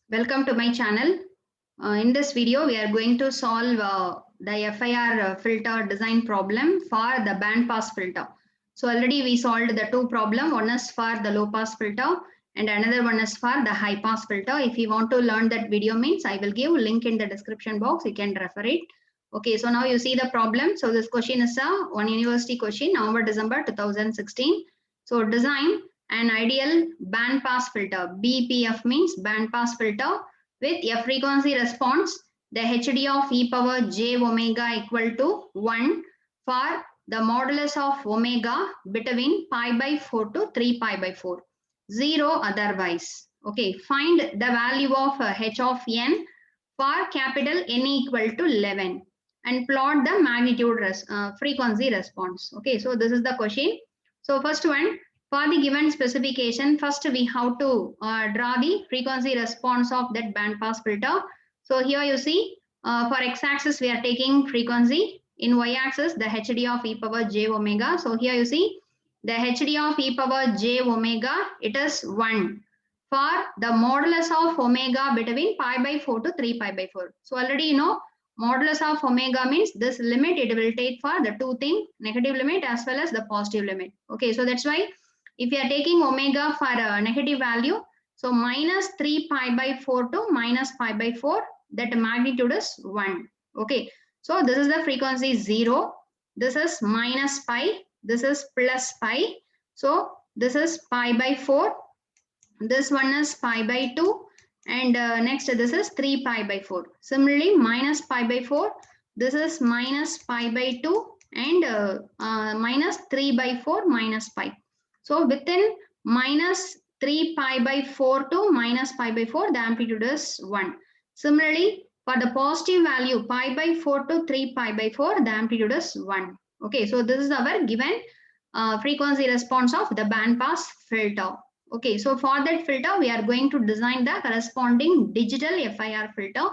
Welcome to my channel. In this video, we are going to solve the FIR filter design problem for the band pass filter. So already we solved the two problem. One is for the low pass filter and another one is for the high pass filter. If you want to learn that video means I will give link in the description box. You can refer it. Okay, so now you see the problem. So this question is a one university question, November, December 2016. So design an ideal band pass filter. BPF means band pass filter with a frequency response, the HD of e power j omega equal to 1 for the modulus of omega between pi by 4 to 3 pi by 4. 0 otherwise. Okay, find the value of h of n for capital N equal to 11 and plot the magnitude frequency response. Okay, so this is the question. So first one, for the given specification, first we have to draw the frequency response of that band pass filter. So here you see for x-axis we are taking frequency, in y-axis the HD of e power j omega. So here you see the HD of e power j omega, it is 1 for the modulus of omega between pi by 4 to 3 pi by 4. So already you know modulus of omega means this limit it will take for the two things, negative limit as well as the positive limit. Okay, so that's why if you are taking omega for a negative value, so minus 3 pi by 4 to minus pi by 4, that magnitude is 1. Okay, so this is the frequency 0, this is minus pi, this is plus pi. So this is pi by 4, this one is pi by 2, and next this is 3 pi by 4. Similarly, minus pi by 4, this is minus pi by 2 and minus 3 by 4 minus pi. So within minus 3 pi by 4 to minus pi by 4, the amplitude is 1. Similarly, for the positive value pi by 4 to 3 pi by 4, the amplitude is 1. Okay, so this is our given frequency response of the band pass filter. Okay, so for that filter, we are going to design the corresponding digital FIR filter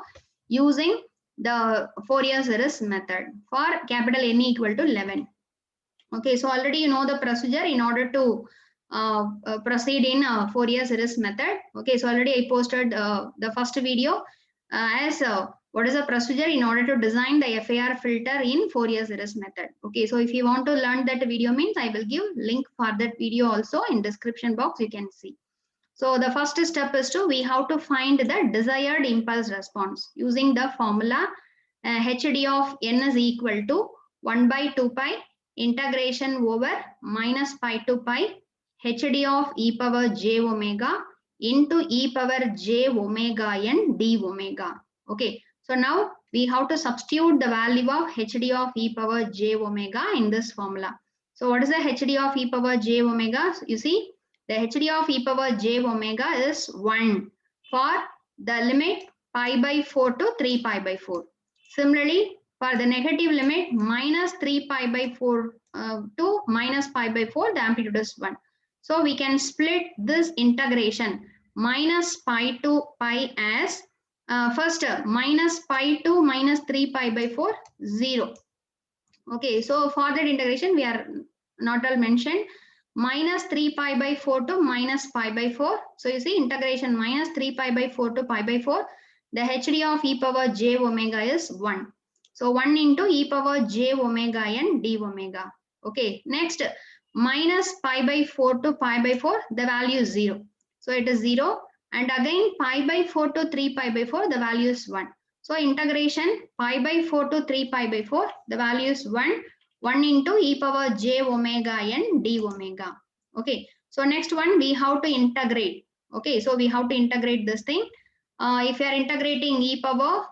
using the Fourier series method for capital N equal to 11. Okay, so already you know the procedure in order to proceed in Fourier series method. Okay, so already I posted the first video as what is the procedure in order to design the FIR filter in Fourier series method. Okay, so if you want to learn that video means I will give link for that video also in description box, you can see. So the first step is we have to find the desired impulse response using the formula HD of n is equal to 1 by 2 pi integration over minus pi to pi HD of e power j omega into e power j omega n d omega. Okay, so now we have to substitute the value of HD of e power j omega in this formula. So what is the HD of e power j omega? You see the HD of e power j omega is 1 for the limit pi by 4 to 3 pi by 4. Similarly, for the negative limit minus 3 pi by 4 to minus pi by 4, the amplitude is 1. So we can split this integration minus pi to pi as first minus pi to minus 3 pi by 4, 0. Okay, so for that integration we are not all mentioned minus 3 pi by 4 to minus pi by 4. So you see integration minus 3 pi by 4 to pi by 4. The HD of e power j omega is 1. So 1 into e power j omega n d omega. Okay, next minus pi by 4 to pi by 4, the value is 0. So it is 0 and again pi by 4 to 3 pi by 4, the value is 1. So integration pi by 4 to 3 pi by 4, the value is 1. 1 into e power j omega n d omega. Okay, so next one we have to integrate. Okay, so we have to integrate this thing. If you are integrating e power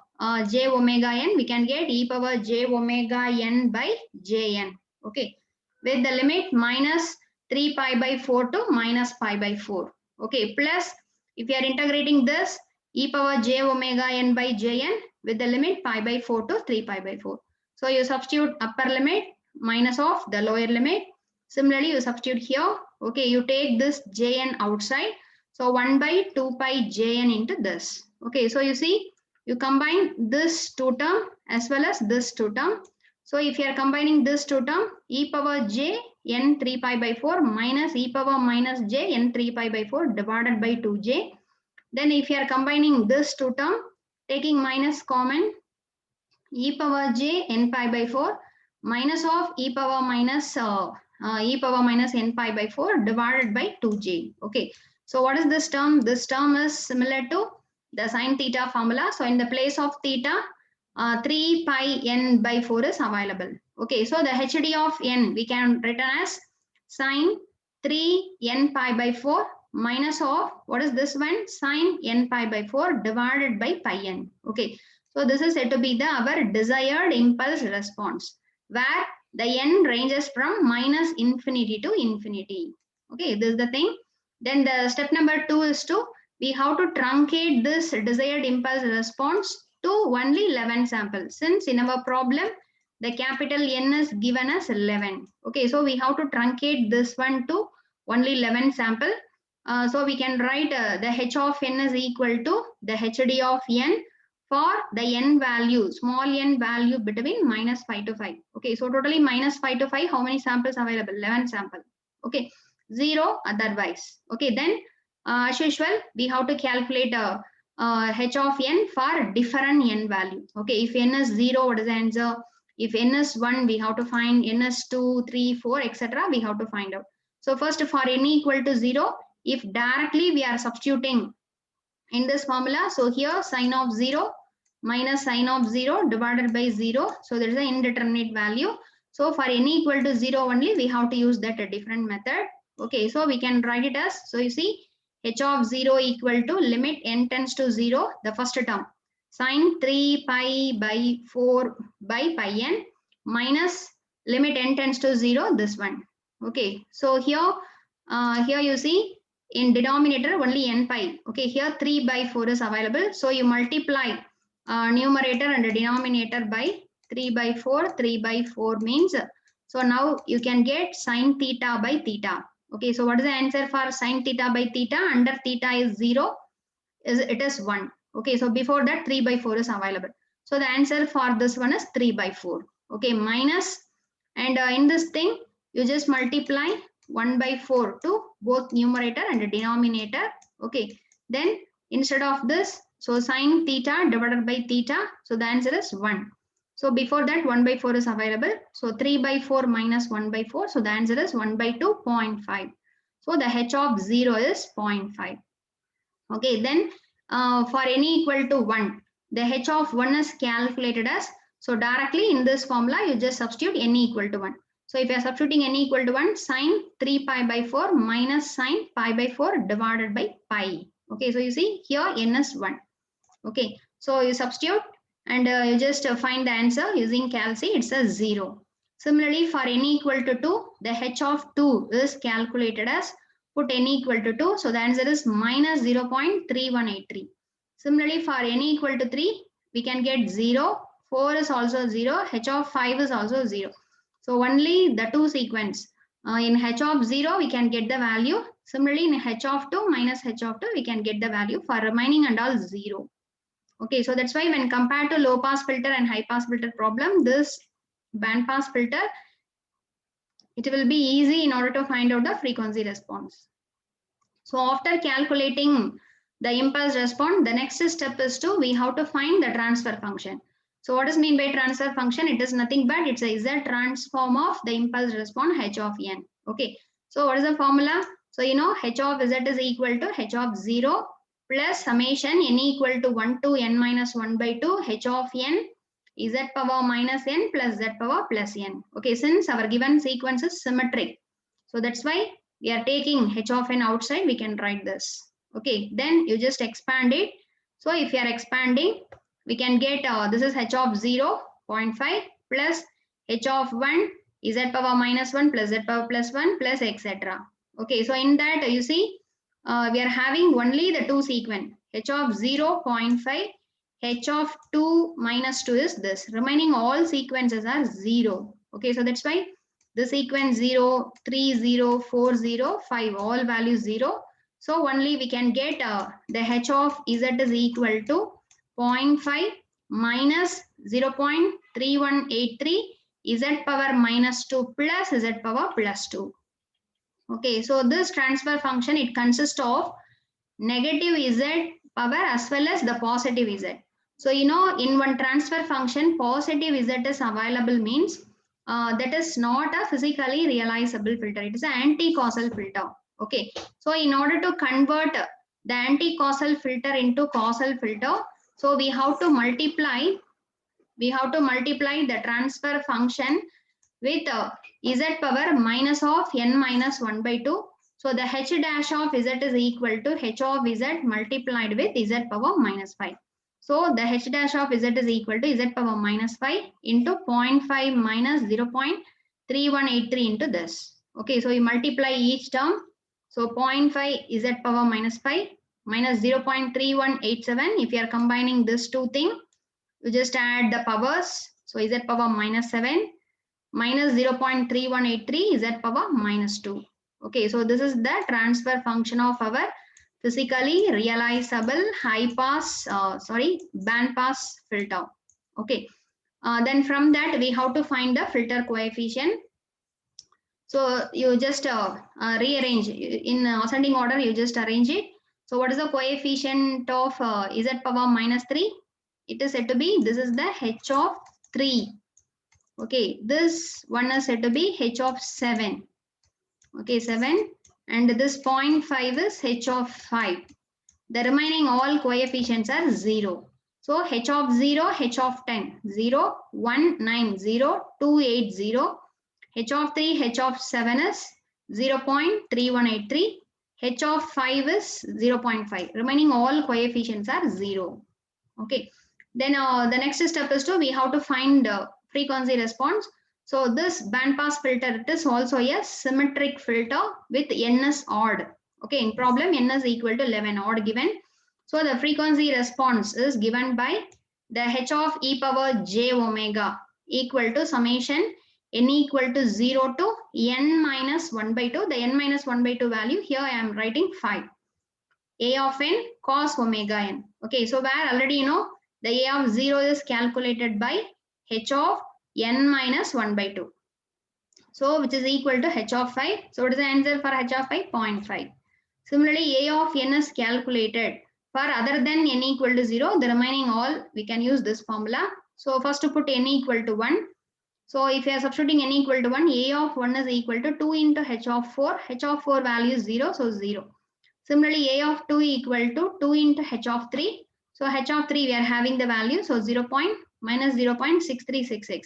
j omega n, we can get e power j omega n by jn. Okay, with the limit minus 3 pi by 4 to minus pi by 4. Okay, plus if you are integrating this e power j omega n by jn with the limit pi by 4 to 3 pi by 4. So you substitute upper limit minus of the lower limit. Similarly, you substitute here. Okay, you take this jn outside. So 1 by 2 pi jn into this. Okay, so you see, you combine this two term as well as this two term. So if you are combining this two term, e power j n 3 pi by 4 minus e power minus j n 3 pi by 4 divided by 2j Then if you are combining this two term, taking minus common, e power j n pi by 4 minus of e power minus n pi by 4 divided by 2j. Okay. So what is this term? This term is similar to the sine theta formula. So in the place of theta, 3 pi n by 4 is available. Okay. So the hd of n we can written as sine 3 n pi by 4 minus of, what is this one? Sine n pi by 4 divided by pi n. Okay. So this is said to be our desired impulse response, where the n ranges from minus infinity to infinity. Okay, this is the thing. Then the step number 2 is we have to truncate this desired impulse response to only 11 samples. Since in our problem, the capital N is given as 11. Okay, so we have to truncate this one to only 11 sample. So we can write the h of n is equal to the hd of n for the n value, small n value between minus 5 to 5. Okay, so totally minus 5 to 5, how many samples available? 11 sample. Okay, 0 otherwise. Okay, then as usual, we have to calculate h of n for different n value. Okay, if n is 0, what is the answer? If n is 1, we have to find n is 2, 3, 4, etc. We have to find out. So first for n equal to 0, if directly we are substituting in this formula, so here sine of 0 minus sine of 0 divided by 0. So there is an indeterminate value. So for n equal to 0 only, we have to use that a different method. Okay, so we can write it as, so you see, h of 0 equal to limit n tends to 0, the first term, sine 3 pi by 4 by pi n minus limit n tends to 0, this one. Okay, so here, here you see, in denominator only n pi. Okay, here 3 by 4 is available. So you multiply numerator and denominator by 3 by 4. 3 by 4 means, so now you can get sine theta by theta. Okay, so what is the answer for sine theta by theta? Under theta is 0, it is 1. Okay, so before that 3 by 4 is available. So the answer for this one is 3 by 4. Okay, minus, and in this thing, you just multiply 1 by 4 to both numerator and denominator. Okay, then instead of this, so sine theta divided by theta, so the answer is 1. So before that 1 by 4 is available. So 3 by 4 minus 1 by 4, so the answer is 1 by 2, 0.5. So the h of 0 is 0.5. Okay, then for n equal to 1, the h of 1 is calculated as, so directly in this formula, you just substitute n equal to 1. So if you are substituting n equal to 1, sine 3 pi by 4 minus sine pi by 4 divided by pi. Okay, so you see here n is 1. Okay, so you substitute and you just find the answer using calc, it says 0. Similarly, for n equal to 2, the h of 2 is calculated as, put n equal to 2, so the answer is minus 0.3183. Similarly, for n equal to 3, we can get 0, 4 is also 0, h of 5 is also 0. So only the two sequence. In h of 0, we can get the value. Similarly, in h of 2 minus h of 2, we can get the value for remaining and all 0. Okay, so that's why when compared to low pass filter and high pass filter problem, this band pass filter, it will be easy in order to find out the frequency response. So after calculating the impulse response, the next step is we have to find the transfer function. So what is mean by transfer function? It is nothing but it's a z transform of the impulse response h of n. Okay, so what is the formula? So you know h of z is equal to h of 0 plus summation n equal to 1 to n minus 1 by 2 h of n z power minus n plus z power plus n. Okay, since our given sequence is symmetric, so that's why we are taking h of n outside, we can write this. Okay, then you just expand it. So if you are expanding, we can get this is h of 0, 0.5 plus h of 1 z power minus 1 plus z power plus 1 plus etc. Okay, so in that you see we are having only the two sequence, h of 0, 0.5, h of 2 minus 2 is this. Remaining all sequences are 0. Okay, so that's why the sequence 0, 3, 0, 4, 0, 5, all values 0. So only we can get the h of z is equal to 0.5 minus 0.3183 z power minus 2 plus z power plus 2. Okay, so this transfer function, it consists of negative z power as well as the positive Z. So, you know, in one transfer function, positive Z is available means that is not a physically realizable filter. It is an anti-causal filter. Okay. So, in order to convert the anti-causal filter into causal filter, so we have to multiply the transfer function with z power minus of n minus 1 by 2. So the h dash of z is equal to h of z multiplied with z power minus 5. So the h dash of z is equal to z power minus 5 into 0.5 minus 0.3183 into this. Okay, so you multiply each term. So 0.5 z power minus 5 minus 0.3187. If you are combining this two things, you just add the powers. So z power minus 7 minus 0.3183 z power minus 2. Okay, so this is the transfer function of our physically realizable band pass filter. Okay, then from that we have to find the filter coefficient. So you just rearrange in ascending order, you just arrange it. So what is the coefficient of z power minus 3? It is said to be, this is the h of 3. Okay, this one is said to be h of 7. Okay, 7, and this 0.5 is h of 5. The remaining all coefficients are 0. So h of 0, h of 10, 0, 1, 9, 0, 2, 8, 0. H of 3, h of 7 is 0.3183. H of 5 is 0.5. Remaining all coefficients are 0. Okay. Then the next step is we have to find frequency response. So this bandpass filter, it is also a symmetric filter with n is odd. Okay, in problem n is equal to 11, odd given. So the frequency response is given by the h of e power j omega equal to summation n equal to 0 to n minus 1 by 2. The n minus 1 by 2 value here I am writing 5. A of n cos omega n. Okay, so where already you know the a of 0 is calculated by h of n minus 1 by 2. So which is equal to h of 5. So what is the answer for h of 5? 0.5. Similarly, a of n is calculated for other than n equal to 0. The remaining all we can use this formula. So first to put n equal to 1. So if you are substituting n equal to 1, a of 1 is equal to 2 into h of 4. H of 4 value is 0, so 0. Similarly, a of 2 equal to 2 into h of 3. So h of 3 we are having the value, so 0 minus 0.6366.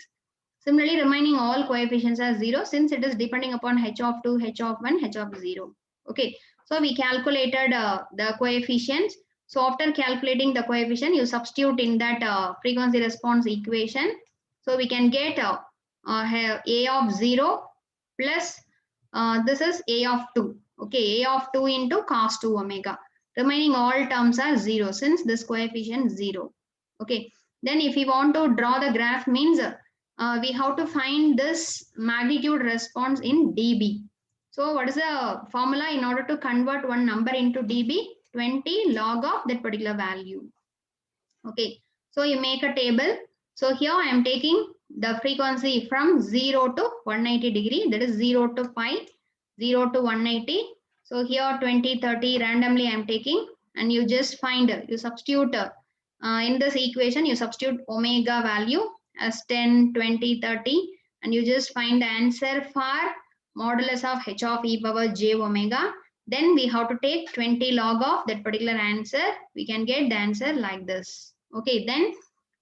Similarly, remaining all coefficients are 0 since it is depending upon h of 2, h of 1, h of 0. Okay, so we calculated the coefficients. So after calculating the coefficient, you substitute in that frequency response equation. So we can get a of 0 plus this is a of 2. Okay, a of 2 into cos 2 omega. Remaining all terms are 0 since this coefficient is 0. Okay, then if we want to draw the graph means we have to find this magnitude response in dB. So what is the formula in order to convert one number into dB? 20 log of that particular value. Okay, so you make a table. So here I am taking the frequency from 0 to 180 degree, that is 0 to pi, 0 to 180. So here 20, 30 randomly I am taking, and you just find, you substitute in this equation, you substitute omega value as 10, 20, 30, and you just find the answer for modulus of h of e power j omega. Then we have to take 20 log of that particular answer. We can get the answer like this. Okay, then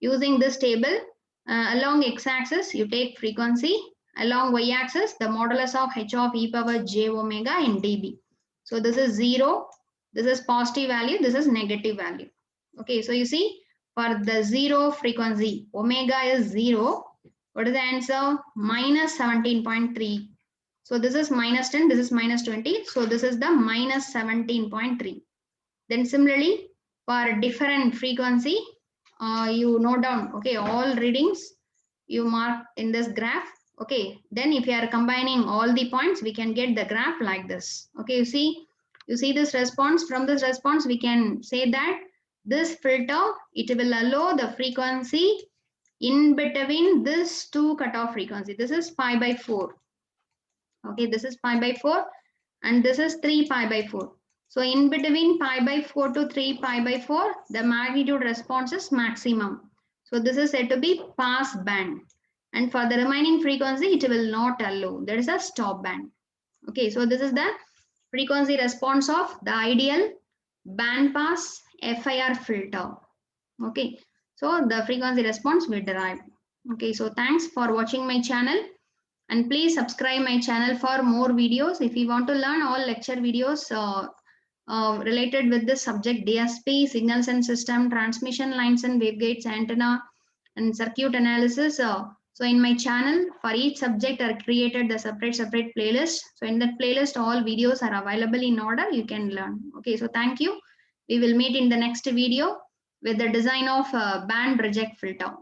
using this table, along x-axis you take frequency, along y-axis the modulus of h of e power j omega in dB. So this is 0, this is positive value, this is negative value. Okay, so you see for the 0 frequency, omega is 0. What is the answer? Minus 17.3. So this is minus 10, this is minus 20. So this is the minus 17.3. Then similarly, for different frequency, you note down, okay, all readings you mark in this graph. Okay, then if you are combining all the points, we can get the graph like this. Okay, you see this response. From this response, we can say that this filter, it will allow the frequency in between this two cutoff frequency. This is pi by 4. Okay, this is pi by 4 and this is 3 pi by 4. So in between pi by 4 to 3 pi by 4, the magnitude response is maximum. So this is said to be pass band. And for the remaining frequency, it will not allow. There is a stop band. Okay, so this is the frequency response of the ideal band pass FIR filter. Okay, so the frequency response we derived. Okay, so thanks for watching my channel, and please subscribe my channel for more videos. If you want to learn all lecture videos related with this subject, DSP, signals and system, transmission lines and waveguides, antenna and circuit analysis. So in my channel, for each subject I created the separate playlist. So in that playlist, all videos are available in order. You can learn. Okay, so thank you. We will meet in the next video with the design of band reject filter.